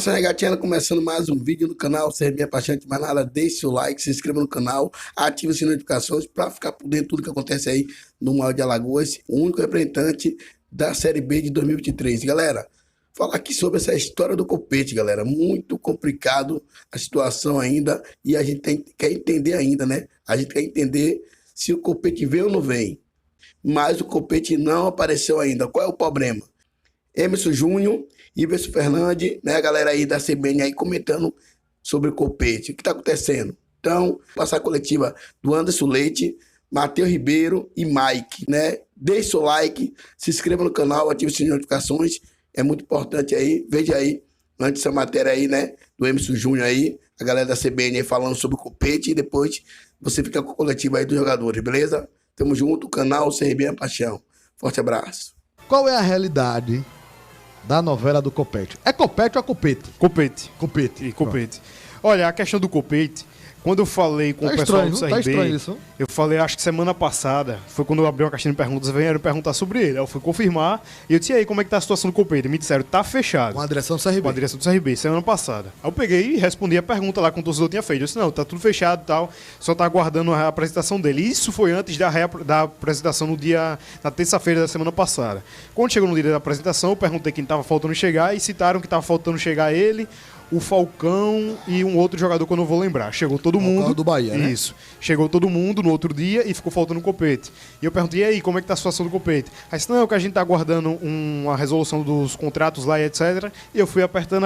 Massa Negatinha, começando mais um vídeo no canal, se é bem apaixonante, mais nada, deixe o like, se inscreva no canal, ative as notificações para ficar por dentro de tudo que acontece aí no Maior de Alagoas, o único representante da Série B de 2023. Galera, falar aqui sobre essa história do Copete, galera, muito complicado a situação ainda e a gente quer entender ainda, né? A gente quer entender se o Copete vem ou não vem, mas o Copete não apareceu ainda. Qual é o problema? Emerson Júnior, Iverson Fernandes, né, a galera aí da CBN aí comentando sobre o Copete. O que está acontecendo? Então, passar a coletiva do Anderson Leite, Matheus Ribeiro e Mike, né? Deixe seu like, se inscreva no canal, ative as notificações, é muito importante aí. Veja aí, antes dessa matéria aí, né, do Emerson Júnior aí, a galera da CBN aí falando sobre o Copete e depois você fica com a coletiva aí dos jogadores, beleza? Tamo junto, o canal CRB é Paixão. Forte abraço. Qual é a realidade da novela do Copete? É Copete ou é Copete? Copete. Copete. E Copete. Olha, a questão do Copete, quando eu falei com o pessoal do CRB, tá estranho isso. eu falei, acho que semana passada, foi quando eu abri uma caixinha de perguntas, vieram perguntar sobre ele. Aí eu fui confirmar e eu disse, e aí, como é que tá a situação do Copete? Me disseram, tá fechado. Com a direção do CRB. Com a direção do CRB, semana passada. Aí eu peguei e respondi a pergunta lá que o torcedor tinha feito. Eu disse, não, tá tudo fechado e tal, só tá aguardando a apresentação dele. Isso foi antes da apresentação na terça-feira da semana passada. Quando chegou no dia da apresentação, eu perguntei quem tava faltando chegar e citaram que tava faltando chegar ele, o Falcão e um outro jogador que eu não vou lembrar. Chegou todo mundo. Do Bahia, né? Isso. Chegou todo mundo no outro dia e ficou faltando o Copete. E eu perguntei, e aí, como é que tá a situação do Copete? Aí disse, não, que a gente tá aguardando uma resolução dos contratos lá e etc. E eu fui apertando,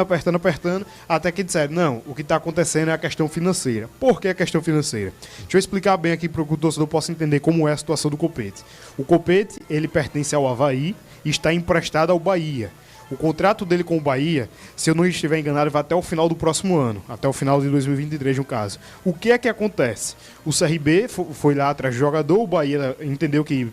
até que disseram, não, o que tá acontecendo é a questão financeira. Por que a questão financeira? Deixa eu explicar bem aqui para que o torcedor possa entender como é a situação do Copete. O Copete, ele pertence ao Avaí e está emprestado ao Bahia. O contrato dele com o Bahia, se eu não estiver enganado, vai até o final do próximo ano, até o final de 2023, no caso. O que é que acontece? O CRB foi lá atrás do jogador, o Bahia entendeu que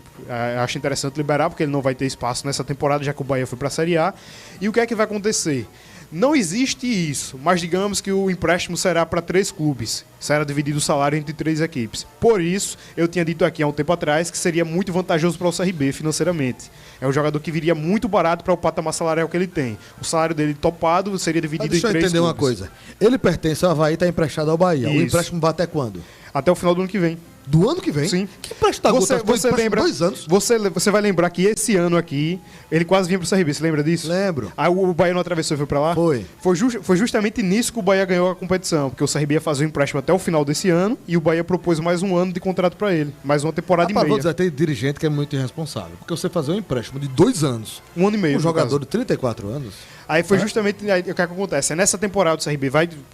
acha interessante liberar, porque ele não vai ter espaço nessa temporada, já que o Bahia foi para a Série A. E o que é que vai acontecer? Não existe isso, mas digamos que o empréstimo será para 3 clubes. Será dividido o salário entre 3 equipes. Por isso, eu tinha dito aqui há um tempo atrás que seria muito vantajoso para o CRB financeiramente. É um jogador que viria muito barato para o patamar salarial que ele tem. O salário dele topado seria dividido em 3 clubes. Deixa eu entender uma coisa. Ele pertence ao Avaí e está emprestado ao Bahia. Isso. O empréstimo vai até quando? Até o final do ano que vem. Do ano que vem? Sim. Que emprestado? Você lembra? 2 anos. Você vai lembrar que esse ano aqui, ele quase vinha pro CRB, você lembra disso? Lembro. Aí o Bahia não atravessou e foi pra lá? Foi. Foi justamente nisso que o Bahia ganhou a competição, porque o CRB ia fazer o empréstimo até o final desse ano e o Bahia propôs mais um ano de contrato pra ele, mais uma temporada e meia. Vou dizer, tem dirigente que é muito irresponsável, porque você fazer um empréstimo de 2 anos, 1 ano e meio. um jogador de 34 anos... Aí foi justamente aí, o que acontece. É nessa temporada o CRB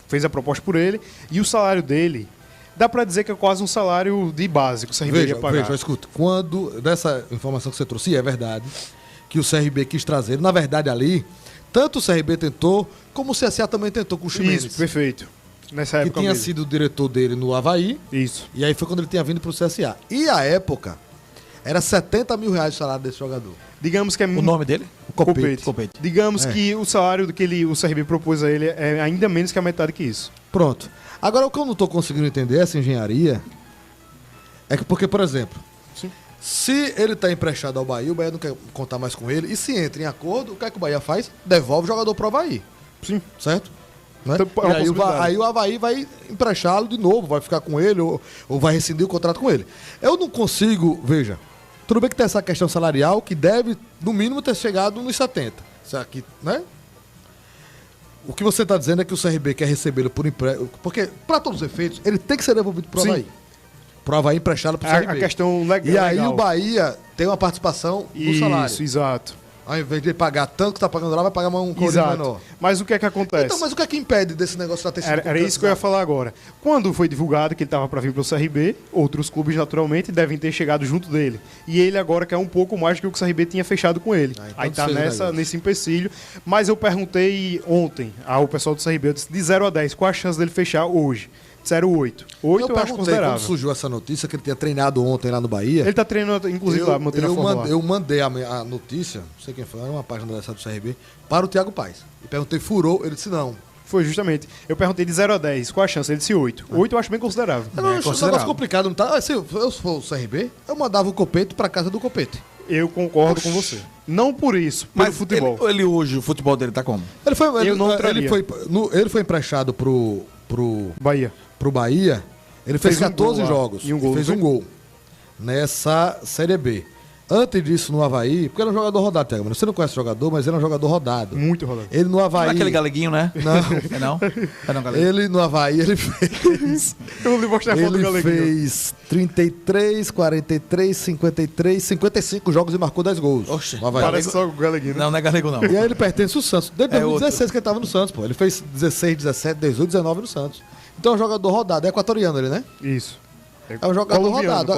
fez a proposta por ele e o salário dele... Dá pra dizer que é quase um salário de base que o CRB ia pagar. Veja, escuta. Quando, dessa informação que você trouxe, é verdade, que o CRB quis trazer, na verdade ali, tanto o CRB tentou, como o CSA também tentou com o Ximenes. Isso, perfeito. Nessa que época tinha mesmo. sido o diretor dele no Avaí. Isso. E aí foi quando ele tinha vindo pro CSA. E a época, era 70 mil reais o salário desse jogador. Digamos que é O nome dele? O Copete. Copete. Digamos que o salário que o CRB propôs a ele é ainda menos que a metade que isso. Pronto. Agora, o que eu não estou conseguindo entender, essa engenharia, é que, porque, por exemplo, Sim. se ele está emprestado ao Bahia, o Bahia não quer contar mais com ele, e se entra em acordo, o que é que o Bahia faz? Devolve o jogador para o Avaí. Sim. Certo? Né? Então, é uma E possibilidade. aí o Avaí vai emprestá-lo de novo, vai ficar com ele, ou vai rescindir o contrato com ele. Eu não consigo, veja, tudo bem que tem essa questão salarial, que deve, no mínimo, ter chegado nos 70. Isso aqui, né? O que você está dizendo é que o CRB quer recebê-lo por empréstimo, porque, para todos os efeitos, ele tem que ser devolvido para o Avaí. Para o Avaí emprestado para o CRB. A questão legal. E aí o Bahia tem uma participação no salário. Isso, exato. Ao invés de ele pagar tanto que está pagando lá, vai pagar um coro menor. Mas o que é que acontece? Então, mas o que é que impede desse negócio já ter sido Era isso que eu ia falar agora. Quando foi divulgado que ele estava para vir para o CRB, outros clubes naturalmente devem ter chegado junto dele. E ele agora quer um pouco mais do que o CRB tinha fechado com ele. Então aí tá nesse empecilho. Mas eu perguntei ontem ao pessoal do CRB, eu disse, de 0 a 10, qual a chance dele fechar hoje? Disseram 8. 8 eu acho considerável. Quando surgiu essa notícia que ele tinha treinado ontem lá no Bahia. Ele tá treinando, inclusive, lá, mantendo a forma. Eu mandei a notícia, não sei quem foi, era uma página dessa do CRB, para o Thiago Paes. E perguntei, furou? Ele disse não. Foi justamente. Eu perguntei de 0 a 10, qual a chance? Ele disse 8. 8 eu acho bem considerável. Eu acho um negócio complicado, não tá? Se eu for o CRB, eu mandava o Copete para casa do Copete. Eu concordo com você. Não por isso, pelo Mas futebol. ele hoje, o futebol dele tá como? Eu não traria. Ele foi emprestado pro Bahia. Bahia. Ele fez Fez um 14 gol lá. jogos. E um gol, fez não um foi? gol nessa Série B. Antes disso, no Avaí, porque ele é um jogador rodado, Thiago, você não conhece o jogador, mas ele é um jogador rodado. Muito rodado. Ele no Avaí. Não é aquele galeguinho, né? Não. É não? É não, galeguinho. Ele no Avaí, ele fez. Eu lhe mostrei a foto do Ele Galeguinho. fez 33, 43, 53, 55 jogos e marcou 10 gols. Oxe, no Avaí. Parece só o Galeguinho, né? Não é galego, não. E aí ele pertence ao Santos. Desde É 2016 que ele estava no Santos, pô. Ele fez 16, 17, 18, 19 no Santos. Então é um jogador rodado, é equatoriano ele, né? Isso. É um jogador rodado.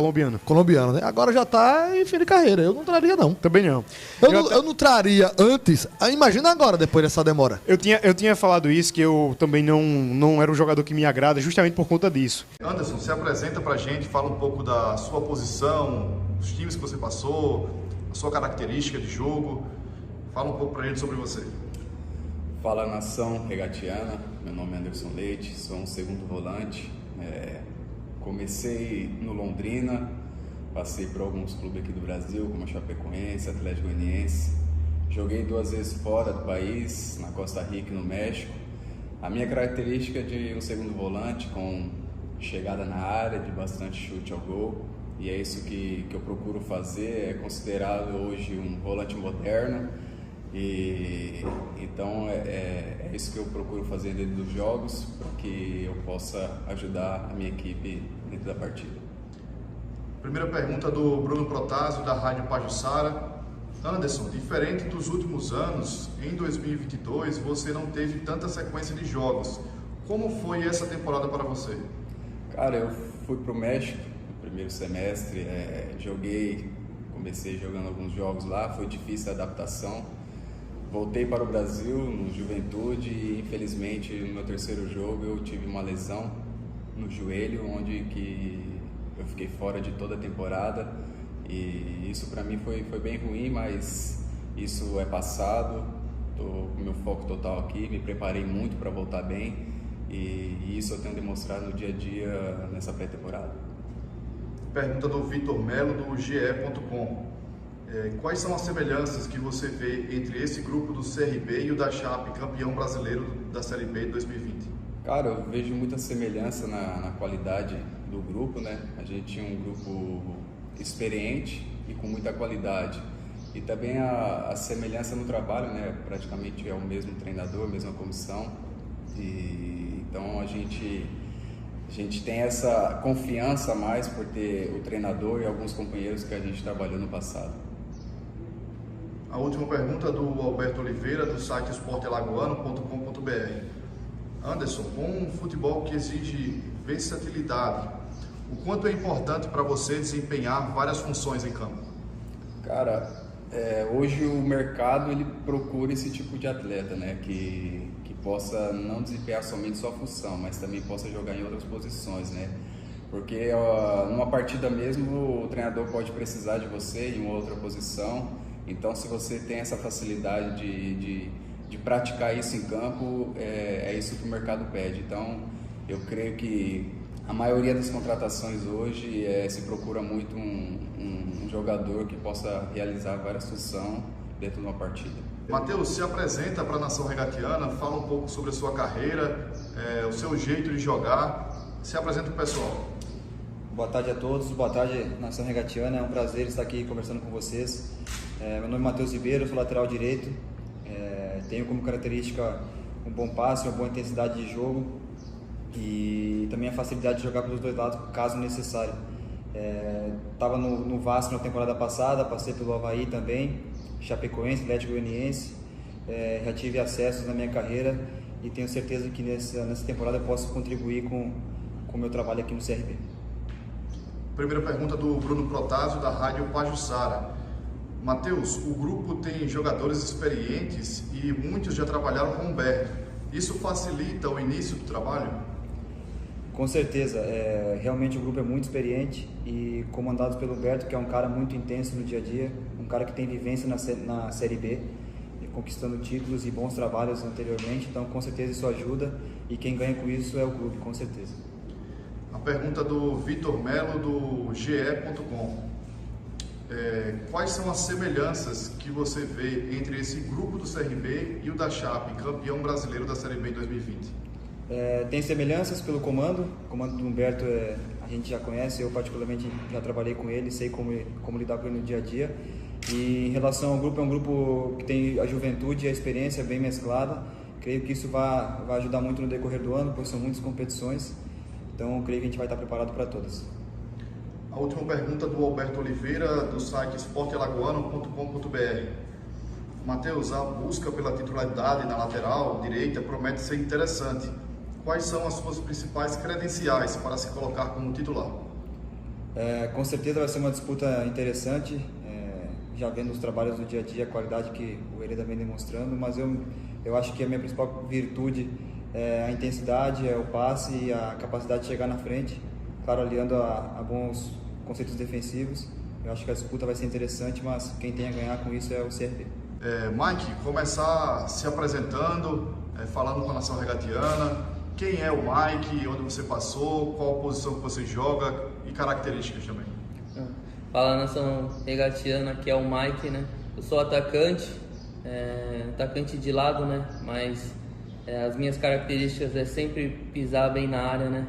Colombiano. Né? Agora já tá em fim de carreira. Eu não traria, não. Também não. Eu não traria antes. Imagina agora, depois dessa demora. Eu tinha falado isso, que eu também não era um jogador que me agrada, justamente por conta disso. Anderson, se apresenta pra gente, fala um pouco da sua posição, os times que você passou, a sua característica de jogo. Fala um pouco pra gente sobre você. Fala nação regatiana, meu nome é Anderson Leite, sou um segundo volante. Comecei no Londrina, passei por alguns clubes aqui do Brasil, como a Chapecoense, Atlético Goianiense. Joguei 2 vezes fora do país, na Costa Rica e no México. A minha característica é de um segundo volante, com chegada na área, de bastante chute ao gol. E é isso que eu procuro fazer, é considerado hoje um volante moderno. E então é isso que eu procuro fazer dentro dos jogos, para que eu possa ajudar a minha equipe dentro da partida. Primeira pergunta do Bruno Protásio, da Rádio Pajuçara. Anderson, diferente dos últimos anos, em 2022 você não teve tanta sequência de jogos. Como foi essa temporada para você? Cara, eu fui para o México no primeiro semestre, comecei jogando alguns jogos lá, foi difícil a adaptação. Voltei para o Brasil no Juventude e infelizmente no meu terceiro jogo eu tive uma lesão no joelho, onde que eu fiquei fora de toda a temporada, e isso para mim foi bem ruim, mas isso é passado. Estou com meu foco total aqui, me preparei muito para voltar bem, e isso eu tenho demonstrado no dia a dia nessa pré-temporada. Pergunta do Vitor Melo, do GE.com. Quais são as semelhanças que você vê entre esse grupo do CRB e o da Chape, campeão brasileiro da Série B de 2020? Cara, eu vejo muita semelhança na qualidade do grupo, né? A gente tinha um grupo experiente e com muita qualidade. E também a semelhança no trabalho, né? Praticamente é o mesmo treinador, a mesma comissão. E então a gente tem essa confiança a mais por ter o treinador e alguns companheiros que a gente trabalhou no passado. A última pergunta do Alberto Oliveira, do site esportealagoano.com.br. Anderson, com um futebol que exige versatilidade, o quanto é importante para você desempenhar várias funções em campo? Cara, hoje o mercado ele procura esse tipo de atleta, né? Que possa não desempenhar somente sua função, mas também possa jogar em outras posições, né? Porque numa partida mesmo o treinador pode precisar de você em uma outra posição. Então, se você tem essa facilidade de praticar isso em campo, é isso que o mercado pede. Então, eu creio que a maioria das contratações hoje se procura muito um jogador que possa realizar várias funções dentro de uma partida. Matheus, se apresenta para a nação regatiana, fala um pouco sobre a sua carreira, o seu jeito de jogar. Se apresenta para o pessoal. Boa tarde a todos, boa tarde, nação regatiana. É um prazer estar aqui conversando com vocês. Meu nome é Matheus Ribeiro, sou lateral direito. Tenho como característica um bom passe, uma boa intensidade de jogo e também a facilidade de jogar pelos dois lados, caso necessário. Estava no Vasco na temporada passada, passei pelo Avaí também, Chapecoense, Atlético Goianiense. Já tive acessos na minha carreira e tenho certeza que nessa temporada eu posso contribuir com o meu trabalho aqui no CRB. Primeira pergunta do Bruno Protásio, da Rádio Pajuçara. Matheus, o grupo tem jogadores experientes e muitos já trabalharam com o Humberto. Isso facilita o início do trabalho? Com certeza. Realmente o grupo é muito experiente e comandado pelo Humberto, que é um cara muito intenso no dia a dia, um cara que tem vivência na Série B, conquistando títulos e bons trabalhos anteriormente. Então, com certeza isso ajuda e quem ganha com isso é o clube, com certeza. A pergunta do Vitor Melo, do GE.com. quais são as semelhanças que você vê entre esse grupo do CRB e o da Chape, campeão brasileiro da Série B em 2020? Tem semelhanças pelo comando. O comando do Humberto a gente já conhece, eu particularmente já trabalhei com ele, sei como lidar com ele no dia a dia. E em relação ao grupo, é um grupo que tem a juventude e a experiência bem mesclada. Creio que isso vai ajudar muito no decorrer do ano, pois são muitas competições. Então, creio que a gente vai estar preparado para todas. A última pergunta do Alberto Oliveira, do site esportealagoano.com.br. Matheus, a busca pela titularidade na lateral direita promete ser interessante. Quais são as suas principais credenciais para se colocar como titular? Com certeza vai ser uma disputa interessante, já vendo os trabalhos do dia a dia, a qualidade que o Hereda vem demonstrando, mas eu acho que a minha principal virtude é a intensidade, é o passe e a capacidade de chegar na frente, claro, aliando a bons conceitos defensivos. Eu acho que a disputa vai ser interessante, mas quem tem a ganhar com isso é o CRB. Mike, começar se apresentando, falando com a nação regatiana. Quem é o Mike, onde você passou, qual a posição que você joga e características também. Fala, nação regatiana, que é o Mike, né? Eu sou atacante de lado, né? Mas as minhas características é sempre pisar bem na área, né?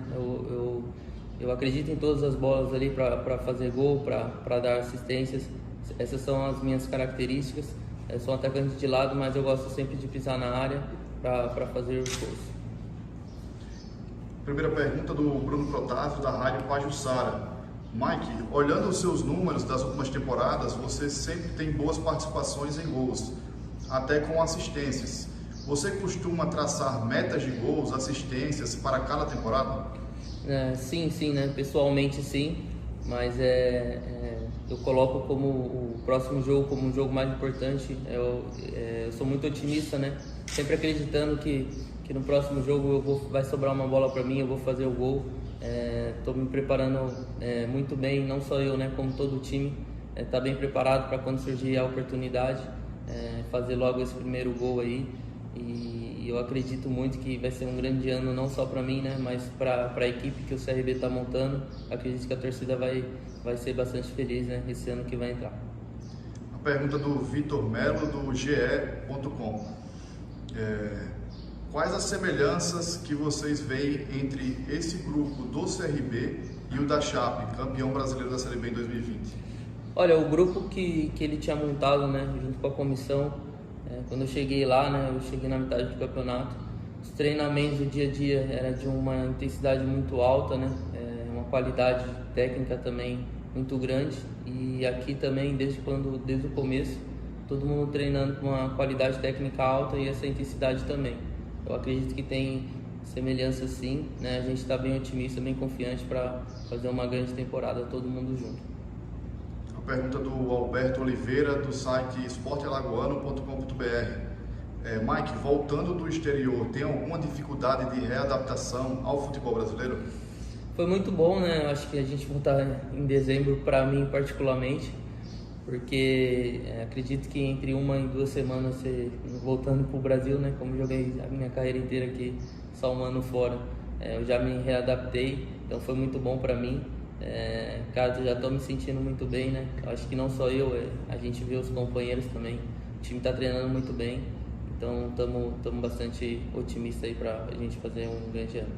Eu acredito em todas as bolas ali para fazer gol, para dar assistências. Essas são as minhas características. Eu sou um atacante de lado, mas eu gosto sempre de pisar na área para fazer os gols. Primeira pergunta do Bruno Protásio, da Rádio Pajuçara. Mike, olhando os seus números das últimas temporadas, você sempre tem boas participações em gols, até com assistências. Você costuma traçar metas de gols, assistências para cada temporada? Sim, né? Pessoalmente sim, mas eu coloco como o próximo jogo como um jogo mais importante. Eu sou muito otimista, né? Sempre acreditando que no próximo jogo vai sobrar uma bola para mim, eu vou fazer o gol. Estou me preparando muito bem, não só eu, né? Como todo o time está bem preparado para quando surgir a oportunidade, fazer logo esse primeiro gol aí. E eu acredito muito que vai ser um grande ano, não só para mim, né, mas para a equipe que o CRB está montando. Acredito que a torcida vai ser bastante feliz, né, esse ano que vai entrar. A pergunta do Vitor Melo, do GE.com. Quais as semelhanças que vocês veem entre esse grupo do CRB e o da Chape, campeão brasileiro da Série B em 2020? Olha, o grupo que ele tinha montado, né, junto com a comissão, quando eu cheguei lá, né, eu cheguei na metade do campeonato, os treinamentos do dia a dia era de uma intensidade muito alta, né, uma qualidade técnica também muito grande, e aqui também desde o começo, todo mundo treinando com uma qualidade técnica alta e essa intensidade também. Eu acredito que tem semelhança sim, né, a gente está bem otimista, bem confiante para fazer uma grande temporada todo mundo junto. Pergunta do Alberto Oliveira, do site esportealagoano.com.br. Mike, voltando do exterior, tem alguma dificuldade de readaptação ao futebol brasileiro? Foi muito bom, né? Acho que a gente voltar em dezembro, para mim particularmente, porque acredito que entre 1 e 2 semanas, voltando para o Brasil, né? Como joguei a minha carreira inteira aqui, só um ano fora, eu já me readaptei, então foi muito bom para mim. Cara, eu já estou me sentindo muito bem, né? Acho que não só eu, a gente vê os companheiros também. O time está treinando muito bem, então estamos bastante otimistas aí para a gente fazer um grande ano.